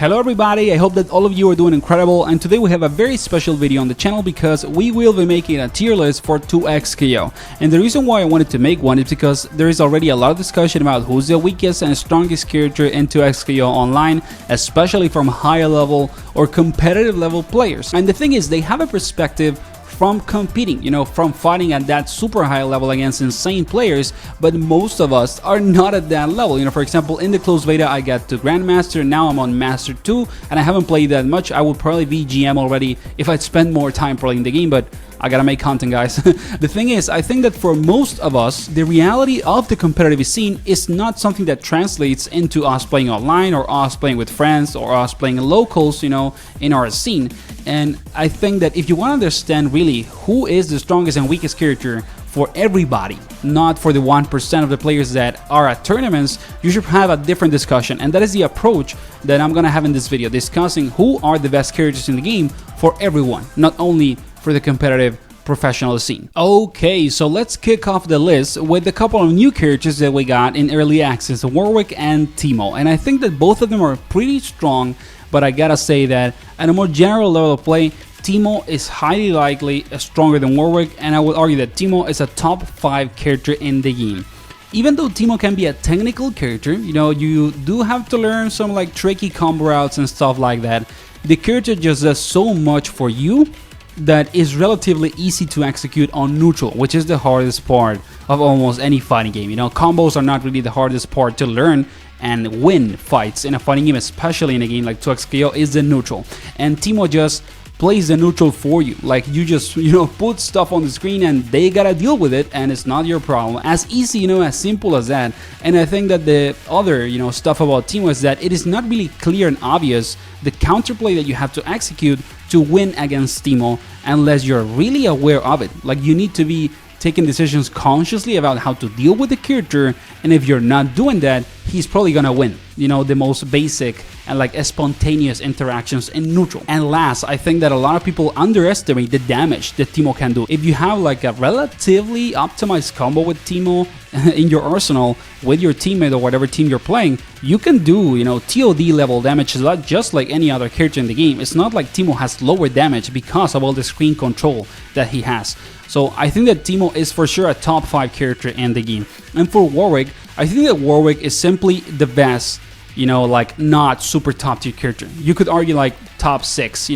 Hello everybody, I hope that all of you are doing incredible, and today we have a very special video on the channel because we will be making a tier list for 2XKO. And the reason why I wanted to make one is because there is already a lot of discussion about who's the weakest and strongest character in 2XKO online, especially from higher level or competitive level players. And the thing is, they have a perspective from competing, from fighting at that super high level against insane players, but most of us are not at that level. For example, in the closed beta I got to Grandmaster, now I'm on Master 2, and I haven't played that much. I would probably be GM already if I'd spend more time playing the game, but I gotta make content, guys. The thing is, I think that for most of us, the reality of the competitive scene is not something that translates into us playing online or us playing with friends or us playing locals, in our scene. And I think that if you want to understand really who is the strongest and weakest character for everybody, not for the 1% of the players that are at tournaments, you should have a different discussion. And that is the approach that I'm gonna have in this video, discussing who are the best characters in the game for everyone, not only for the competitive professional scene. Okay, so let's kick off the list with a couple of new characters that we got in early access, Warwick and Teemo. And I think that both of them are pretty strong, but I gotta say that at a more general level of play, Teemo is highly likely stronger than Warwick, and I would argue that Teemo is a top 5 character in the game. Even though Teemo can be a technical character, you do have to learn some tricky combo routes and stuff like that. The character just does so much for you that is relatively easy to execute on neutral, which is the hardest part of almost any fighting game. Combos are not really the hardest part to learn and win fights in a fighting game, especially in a game like 2XKO, is the neutral. And Teemo just plays the neutral for you. You just put stuff on the screen and they gotta deal with it, and it's not your problem. As easy, as simple as that. And I think that the other stuff about Teemo is that it is not really clear and obvious the counterplay that you have to execute to win against Teemo unless you're really aware of it. You need to be taking decisions consciously about how to deal with the character, and if you're not doing that, he's probably gonna win, the most basic and spontaneous interactions in neutral. And last, I think that a lot of people underestimate the damage that Teemo can do. If you have a relatively optimized combo with Teemo in your arsenal with your teammate or whatever team you're playing, you can do TOD level damage just like any other character in the game. It's not like Teemo has lower damage because of all the screen control that he has. So I think that Teemo is for sure a top 5 character in the game. And for Warwick, I think that Warwick is simply the best, not super top tier character. You could argue top 6,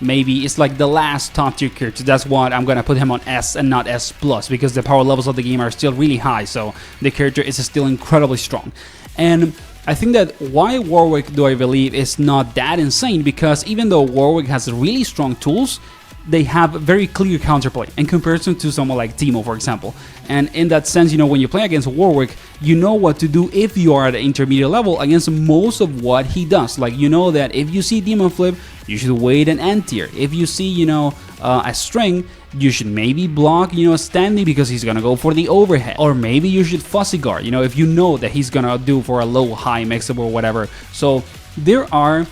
maybe it's the last top tier character. That's what I'm gonna put him on S and not S plus, because the power levels of the game are still really high, so the character is still incredibly strong. And I think that why Warwick, do I believe, is not that insane, because even though Warwick has really strong tools, they have very clear counterplay in comparison to someone like Teemo, for example. And in that sense, when you play against Warwick, you know what to do if you are at an intermediate level against most of what he does. That if you see Demon Flip, you should wait an end tier. If you see, a string, you should maybe block, standing, because he's gonna go for the overhead. Or maybe you should fuzzy guard, if you know that he's gonna do for a low, high mix-up or whatever. So there are,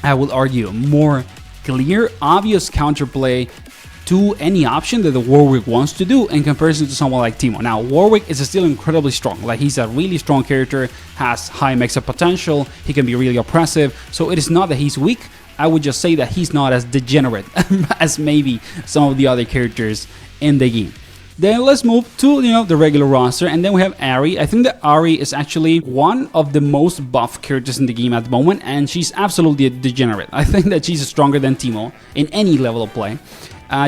I would argue, more clear, obvious counterplay to any option that the Warwick wants to do in comparison to someone like Teemo. Now, Warwick is still incredibly strong. He's a really strong character, has high mix-up potential, he can be really oppressive, so it is not that he's weak. I would just say that he's not as degenerate as maybe some of the other characters in the game. Then let's move to the regular roster, and then we have Ahri. I think that Ahri is actually one of the most buff characters in the game at the moment, and she's absolutely a degenerate. I think that she's stronger than Teemo in any level of play.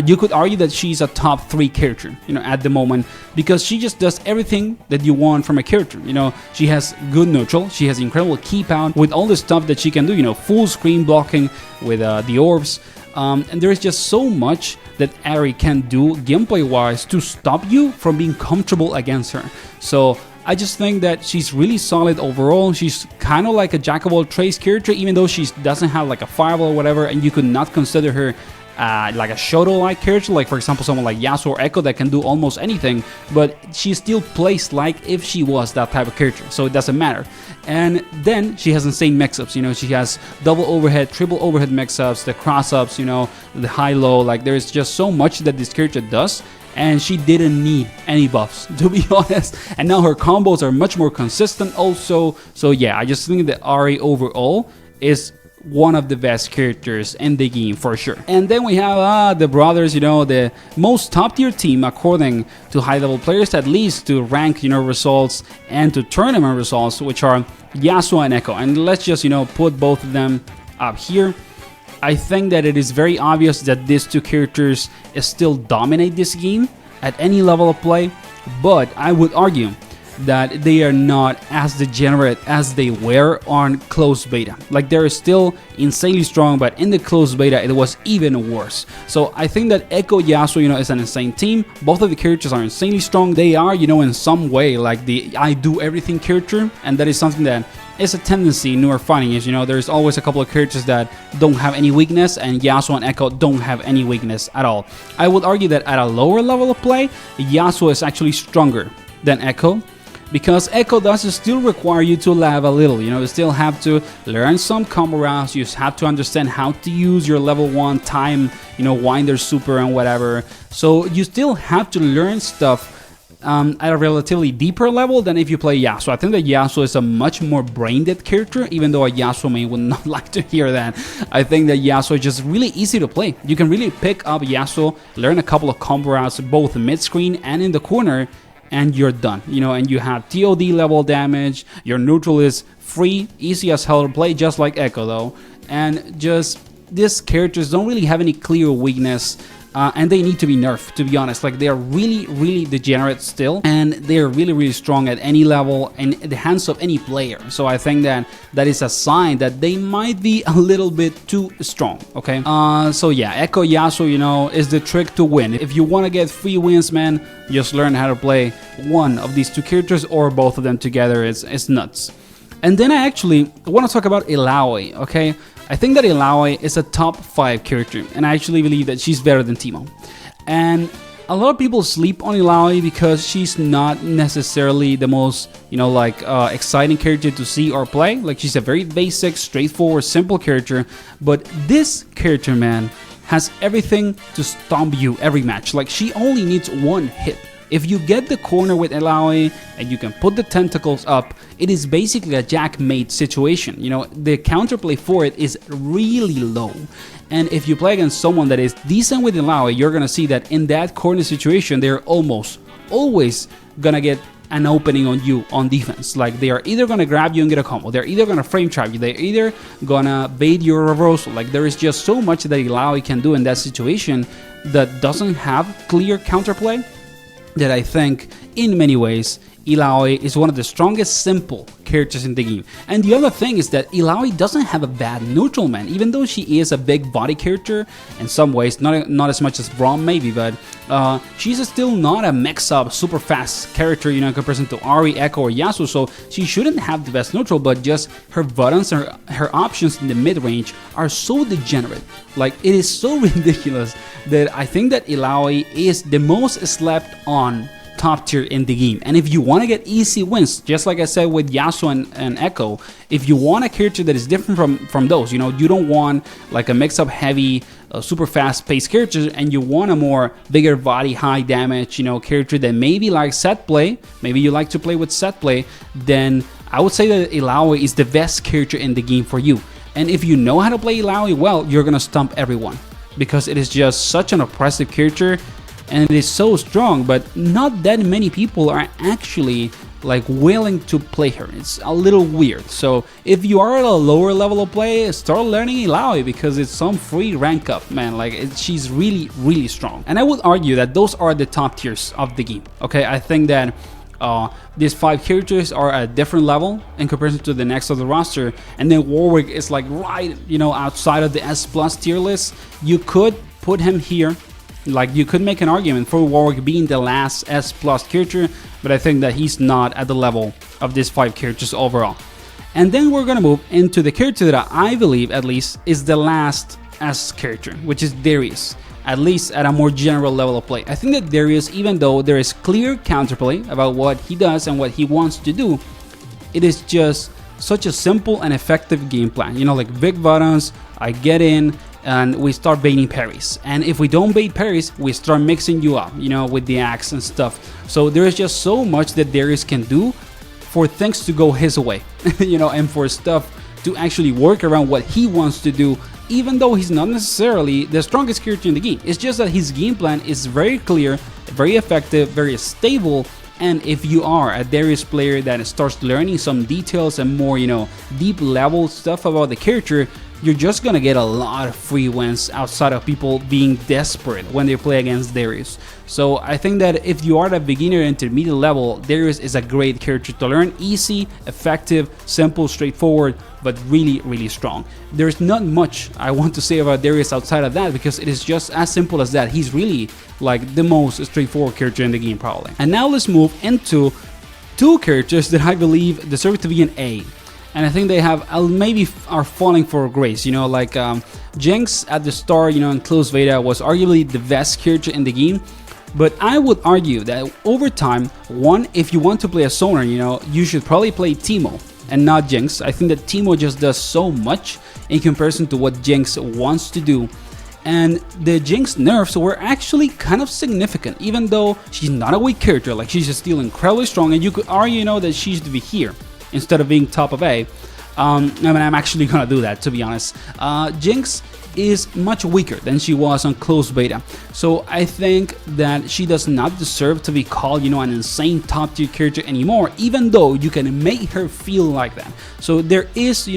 You could argue that she's a top 3 character, at the moment, because she just does everything that you want from a character. She has good neutral, she has incredible keep out with all the stuff that she can do, full screen blocking with the orbs. And there is just so much that Ahri can do gameplay wise to stop you from being comfortable against her. So I just think that she's really solid overall. She's kind of like a jack of all trades character, even though she doesn't have a fireball or whatever, and you could not consider her like a Shoto-like character, for example someone like Yasuo or Ekko that can do almost anything, but she still plays like if she was that type of character, so it doesn't matter. And then she has insane mix-ups, she has double overhead, triple overhead mix-ups, the cross-ups, the high-low, there's just so much that this character does, and she didn't need any buffs, to be honest. And now her combos are much more consistent also, so yeah, I just think that Ahri overall is one of the best characters in the game for sure. And then we have the brothers, you know, the most top tier team according to high level players, at least to rank, you know, results and to tournament results, which are Yasuo and Ekko. And let's just, you know, put both of them up here. I think that it is very obvious that these two characters still dominate this game at any level of play, but I would argue that they are not as degenerate as they were on closed beta. Like, they're still insanely strong, but in the closed beta it was even worse. So I think that Ekko Yasuo, you know, is an insane team. Both of the characters are insanely strong. They are, you know, in some way like the I do everything character, and that is something that is a tendency in newer fighting. Is, you know, there's always a couple of characters that don't have any weakness, and Yasuo and Ekko don't have any weakness at all. I would argue that at a lower level of play, Yasuo is actually stronger than Ekko, because Ekko does still require you to lag a little. You know, you still have to learn some combo routes, you have to understand how to use your level 1 time, you know, wind their super and whatever. So you still have to learn stuff at a relatively deeper level than if you play Yasuo. I think that Yasuo is a much more brain-dead character, even though a Yasuo main would not like to hear that. I think that Yasuo is just really easy to play. You can really pick up Yasuo, learn a couple of combo routes both mid-screen and in the corner, and you're done, you know, and you have TOD level damage, your neutral is free, easy as hell to play, just like Ekko though, and just these characters don't really have any clear weakness, and they need to be nerfed, to be honest. Like, they are really degenerate still, and they're really strong at any level in the hands of any player. So I think that that is a sign that they might be a little bit too strong, okay? So yeah, Ekko Yasuo, you know, is the trick to win. If you want to get free wins, man, just learn how to play one of these two characters or both of them together. It's nuts. And then I actually want to talk about Illaoi, okay? I think that Illaoi is a top 5 character, and I actually believe that she's better than Teemo. And a lot of people sleep on Illaoi because she's not necessarily the most, you know, like exciting character to see or play. Like, she's a very basic, straightforward, simple character. But this character, man, has everything to stomp you every match. Like, she only needs one hit. If you get the corner with Illaoi and you can put the tentacles up, it is basically a jackmate situation. You know, the counterplay for it is really low. And if you play against someone that is decent with Illaoi, you're gonna see that in that corner situation, they're almost always gonna get an opening on you on defense. Like, they are either gonna grab you and get a combo, they're either gonna frame trap you, they're either gonna bait your reversal. Like, there is just so much that Illaoi can do in that situation that doesn't have clear counterplay, that I think in many ways Illaoi is one of the strongest simple characters in the game. And the other thing is that Illaoi doesn't have a bad neutral, man. Even though she is a big body character in some ways, not as much as Braum maybe, but she's still not a mix-up super fast character, you know, in comparison to Ahri, Ekko, or Yasuo. So she shouldn't have the best neutral, but just her buttons, her options in the mid-range are so degenerate. Like, it is so ridiculous that I think that Illaoi is the most slept on top tier in the game. And if you want to get easy wins, just like I said with Yasuo and Ekko, if you want a character that is different from those, you know, you don't want like a mix-up heavy, super fast-paced character, and you want a more bigger body, high damage, you know, character that maybe like set play, maybe you like to play with set play, then I would say that Illaoi is the best character in the game for you. And if you know how to play Illaoi well, you're gonna stump everyone, because it is just such an oppressive character and it is so strong, but not that many people are actually like willing to play her. It's a little weird. So if you are at a lower level of play, start learning Illaoi, because it's some free rank up, man. Like, she's really strong. And I would argue that those are the top tiers of the game, okay? I think that these 5 characters are at a different level in comparison to the next of the roster, and then Warwick is like right, you know, outside of the S+ tier list. You could put him here. Like, you could make an argument for Warwick being the last S+ character, but I think that he's not at the level of these 5 characters overall. And then we're gonna move into the character that I believe, at least, is the last S character, which is Darius, at least at a more general level of play. I think that Darius, even though there is clear counterplay about what he does and what he wants to do, it is just such a simple and effective game plan. You know, like big buttons, I get in, and we start baiting parries, and if we don't bait parries, we start mixing you up, you know, with the axe and stuff. So there is just so much that Darius can do for things to go his way, you know, and for stuff to actually work around what he wants to do, even though he's not necessarily the strongest character in the game. It's just that his game plan is very clear, very effective, very stable. And if you are a Darius player that starts learning some details and more, deep level stuff about the character, you're just gonna get a lot of free wins outside of people being desperate when they play against Darius. So I think that if you are the beginner intermediate level, Darius is a great character to learn. Easy, effective, simple, straightforward, but really, really strong. There's not much I want to say about Darius outside of that, because it is just as simple as that. He's really like the most straightforward character in the game probably. And now let's move into two characters that I believe deserve to be an A. And I think they have maybe are falling for grace, like Jinx at the start, in closed beta was arguably the best character in the game. But I would argue that over time, one, if you want to play a Sonar, you should probably play Teemo and not Jinx. I think that Teemo just does so much in comparison to what Jinx wants to do. And the Jinx nerfs were actually kind of significant, even though she's not a weak character. Like, she's still incredibly strong, and you could argue, that she should be here instead of being top of A. I'm actually gonna do that, to be honest. Jinx is much weaker than she was on closed beta, so I think that she does not deserve to be called, an insane top tier character anymore, even though you can make her feel like that. So there is,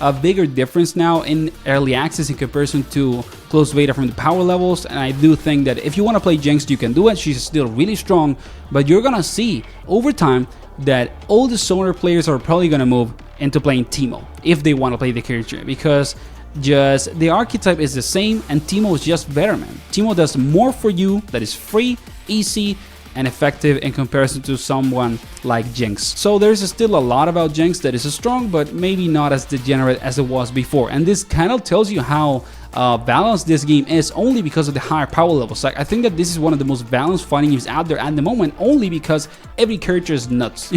a bigger difference now in early access in comparison to closed beta from the power levels, and I do think that if you want to play Jinx, you can do it. She's still really strong, but you're gonna see over time that all the Sonar players are probably gonna move into playing Teemo if they want to play the character, because just the archetype is the same and Teemo is just better, man. Teemo does more for you, that is free, easy, and effective in comparison to someone like Jinx. So there's still a lot about Jinx that is strong, but maybe not as degenerate as it was before. And this kind of tells you how balanced this game is, only because of the higher power levels. Like, I think that this is one of the most balanced fighting games out there at the moment, only because every character is nuts.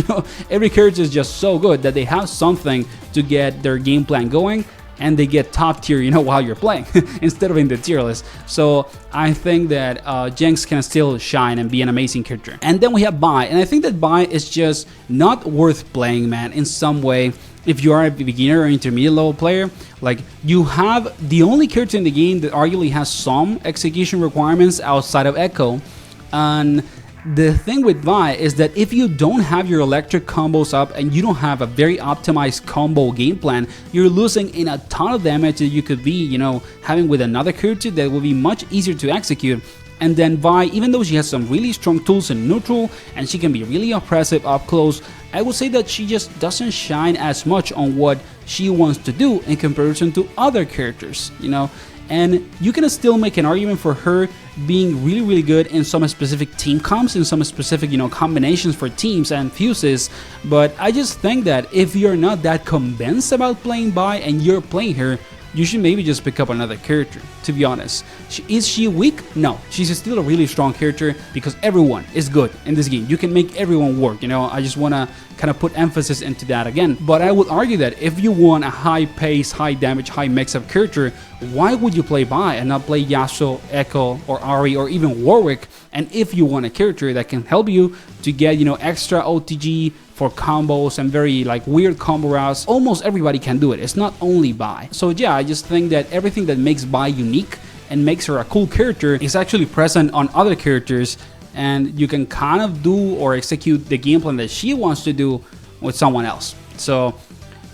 Every character is just so good that they have something to get their game plan going, and they get top tier, while you're playing instead of in the tier list. So I think that Jinx can still shine and be an amazing character. And then we have Bai, and I think that Bai is just not worth playing, man, in some way. If you are a beginner or intermediate level player, like, you have the only character in the game that arguably has some execution requirements outside of Ekko. And the thing with Vi is that if you don't have your electric combos up and you don't have a very optimized combo game plan, you're losing in a ton of damage that you could be, having with another character that will be much easier to execute. And then Vi, even though she has some really strong tools in neutral and she can be really oppressive up close, I would say that she just doesn't shine as much on what she wants to do in comparison to other characters, And you can still make an argument for her being really, really good in some specific team comps, in some specific, combinations for teams and fuses. But I just think that if you're not that convinced about playing Bai and you're playing her, you should maybe just pick up another character, to be honest. Is she weak? No, she's still a really strong character because everyone is good in this game. You can make everyone work, I just want to kind of put emphasis into that again. But I would argue that if you want a high pace, high damage, high mix-up character, why would you play Bai and not play Yasuo, Ekko, or Ahri, or even Warwick? And if you want a character that can help you to get, extra OTG for combos and very weird combo routes, almost everybody can do it. It's not only Bai. So yeah, I just think that everything that makes Bai unique and makes her a cool character is actually present on other characters, and you can kind of do or execute the game plan that she wants to do with someone else. So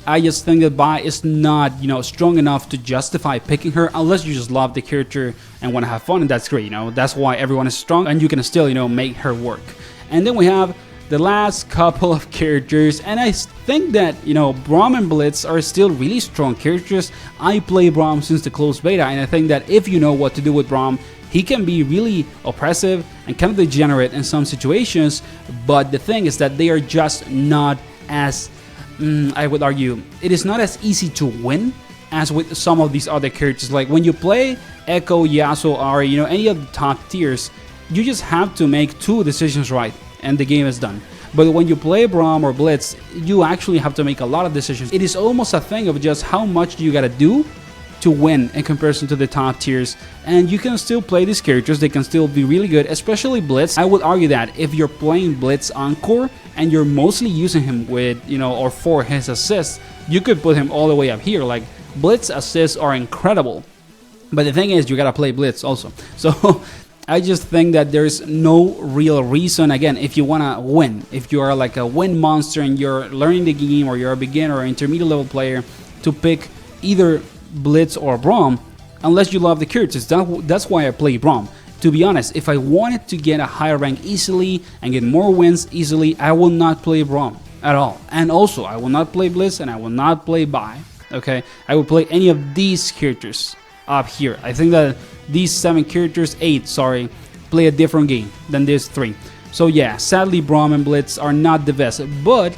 I just think that Bai is not, strong enough to justify picking her unless you just love the character and want to have fun, and that's great, That's why everyone is strong, and you can still, make her work. And then we have the last couple of characters, and I think that, Braum and Blitz are still really strong characters. I play Braum since the closed beta, and I think that if you know what to do with Braum, he can be really oppressive and kind of degenerate in some situations, but the thing is that they are just not as, I would argue, it is not as easy to win as with some of these other characters. Like when you play Ekko, Yasuo, Ahri, any of the top tiers, you just have to make 2 decisions right, and the game is done. But when you play Braum or Blitz, you actually have to make a lot of decisions. It is almost a thing of just how much you gotta do to win in comparison to the top tiers, and you can still play these characters. They can still be really good, especially Blitz. I would argue that if you're playing Blitz on core and you're mostly using him with, you know, or for his assists, you could put him all the way up here. Like, Blitz assists are incredible, but the thing is, you gotta play Blitz also. So I just think that there's no real reason, again, if you want to win, if you are like a win monster and you're learning the game, or you're a beginner or intermediate level player, to pick either Blitz or Braum, unless you love the characters. That's why I play Braum. To be honest, if I wanted to get a higher rank easily and get more wins easily, I will not play Braum at all. And also, I will not play Blitz and I will not play Bai. Okay, I will play any of these characters up here. I think that these 7 characters, 8, sorry, play a different game than these 3. So yeah, sadly Braum and Blitz are not the best, but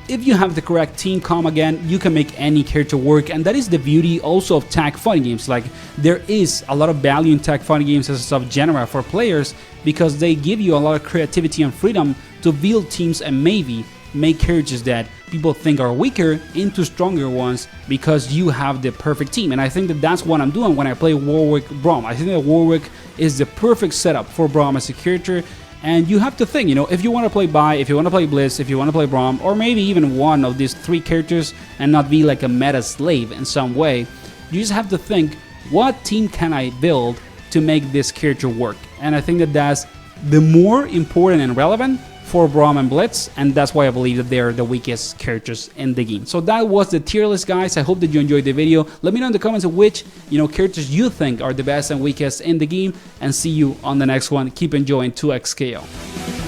if you have the correct team comp, again, you can make any character work, and that is the beauty also of tag fighting games. Like, there is a lot of value in tag fighting games as a sub-genre for players, because they give you a lot of creativity and freedom to build teams and maybe make characters that people think are weaker into stronger ones because you have the perfect team. And I think that that's what I'm doing when I play Warwick Braum. I think that Warwick is the perfect setup for Braum as a character. And you have to think, you know, if you want to play Bai, if you want to play Blitz, if you want to play Braum, or maybe even one of these 3 characters and not be like a meta slave in some way, you just have to think, what team can I build to make this character work? And I think that that's the more important and relevant for Braum and Blitz, and that's why I believe that they're the weakest characters in the game. So that was the tier list, guys. I hope that you enjoyed the video. Let me know in the comments of which, you know, characters you think are the best and weakest in the game, and see you on the next one. Keep enjoying 2XKO.